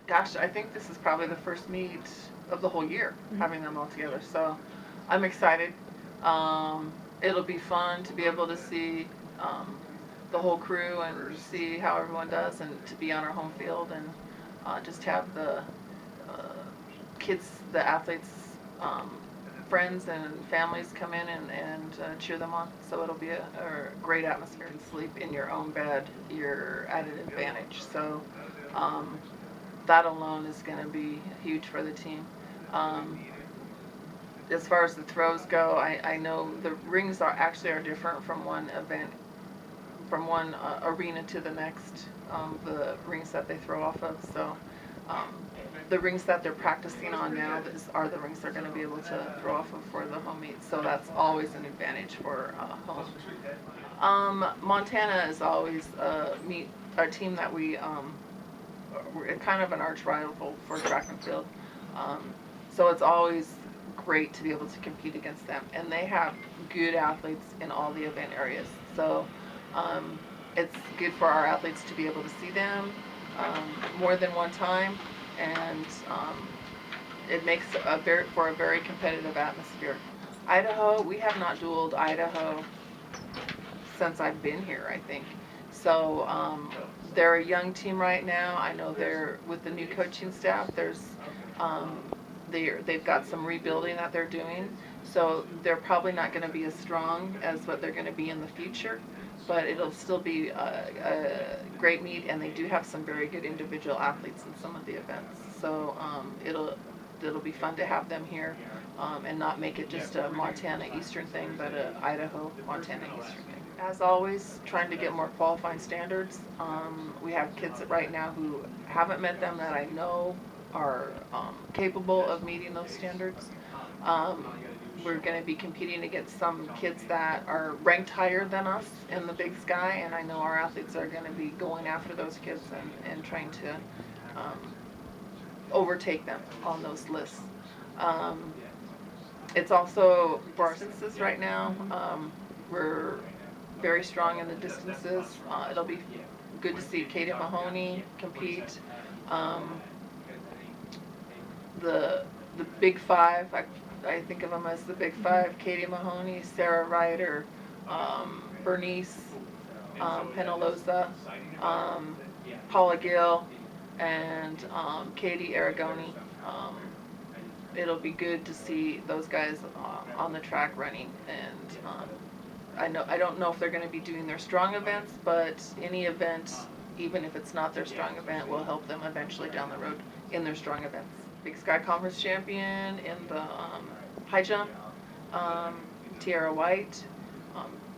Gosh, I think this is probably the first meet of the whole year, having them all together. So I'm excited. It'll be fun to be able to see the whole crew and see how everyone does, and to be on our home field, and just have the kids, the athletes, friends and families come in and cheer them on. So it'll be a great atmosphere. And sleep in your own bed, you're at an advantage. So that alone is going to be huge for the team. Um, as far as the throws go, I know the rings are different from one event, from one arena to the next. The rings that they throw off of. So um, the rings that they're practicing on now are the rings they're going to be able to throw off of for the home meet. So that's always an advantage for home. Montana is always meet our team that we're kind of an arch rival for track and field. So it's always great to be able to compete against them, and they have good athletes in all the event areas. So it's good for our athletes to be able to see them more than one time, and it makes for a very competitive atmosphere. Idaho, we have not dueled Idaho since I've been here, I think. So they're a young team right now. I know they're with the new coaching staff. Um, they've got some rebuilding that they're doing. So they're probably not going to be as strong as what they're going to be in the future. But it'll still be a great meet, and they do have some very good individual athletes in some of the events. So it'll be fun to have them here, and not make it just a Montana Eastern thing, but a Idaho Montana Eastern thing. As always, trying to get more qualifying standards. We have kids right now who haven't met them that I know are capable of meeting those standards. We're going to be competing against some kids that are ranked higher than us in the Big Sky, and I know our athletes are going to be going after those kids and trying to overtake them on those lists. It's also for our distances right now. We're very strong in the distances. It'll be good to see Katie Mahoney compete. The Big Five, I think of them as the Big Five: Katie Mahoney, Sarah Ryder, Bernice Penaloza, Paula Gill, and Katie Aragoni. It'll be good to see those guys on the track running, and I don't know if they're going to be doing their strong events, but any event, even if it's not their strong event, will help them eventually down the road in their strong events. Big Sky Conference champion in the high jump, Tiara White.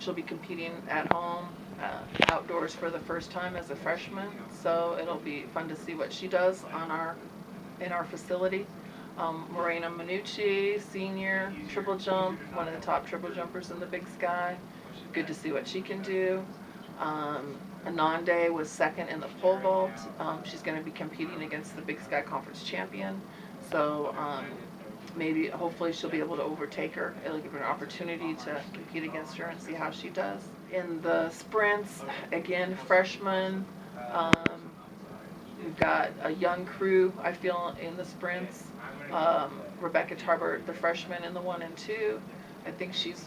She'll be competing at home, outdoors for the first time as a freshman, so it'll be fun to see what she does in our facility. Morena Minucci, senior, triple jump, one of the top triple jumpers in the Big Sky. Good to see what she can do. Anande was second in the pole vault. She's going to be competing against the Big Sky Conference champion. So hopefully she'll be able to overtake her. It'll give her an opportunity to compete against her and see how she does. In the sprints, again, freshmen. We've got a young crew, I feel, in the sprints. Rebecca Tarbert, the freshman in the 1 and 2. I think she's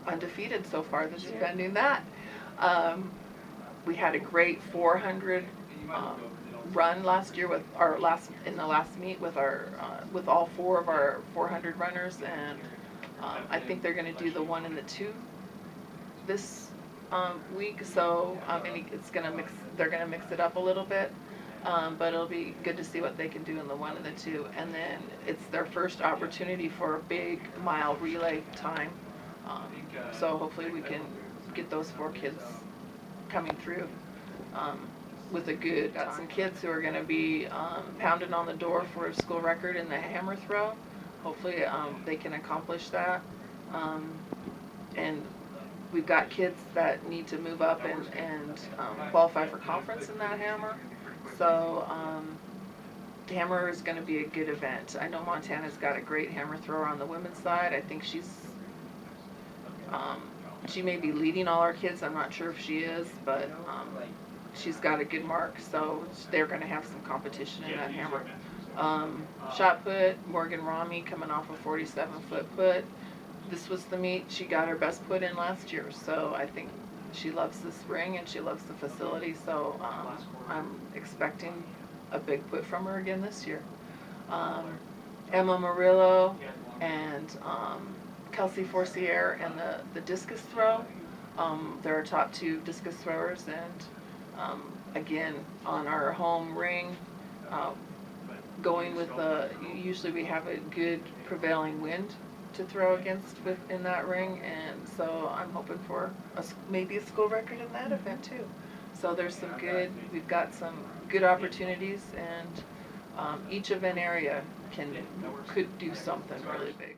undefeated so far that she's been doing that. We had a great 400 run last year in the last meet with all 4 of our 400 runners, and I think they're going to do the 1 and the 2 this week. So they're going to mix it up a little bit. But it'll be good to see what they can do in the 1 and the 2. And then it's their first opportunity for a big mile relay time. So hopefully we can get those 4 kids coming through with a good. Got some kids who are going to be pounding on the door for a school record in the hammer throw. Hopefully they can accomplish that. And we've got kids that need to move up and qualify for conference in that hammer. So the hammer is going to be a good event. I know Montana's got a great hammer thrower on the women's side. I think she may be leading all our kids. I'm not sure if she is, but she's got a good mark, so they're going to have some competition in that hammer. Shot put, Morgan Rami coming off a 47-foot put. This was the meet she got her best put in last year, so I think she loves this ring and she loves the facility, so I'm expecting a big put from her again this year. Emma Murillo and Kelsey Forcier and the discus throw. They're our top 2 discus throwers, and again, on our home ring, going with usually we have a good prevailing wind to throw against in that ring, and so I'm hoping for maybe a school record in that event too. So we've got some good opportunities, and each event area could do something really big.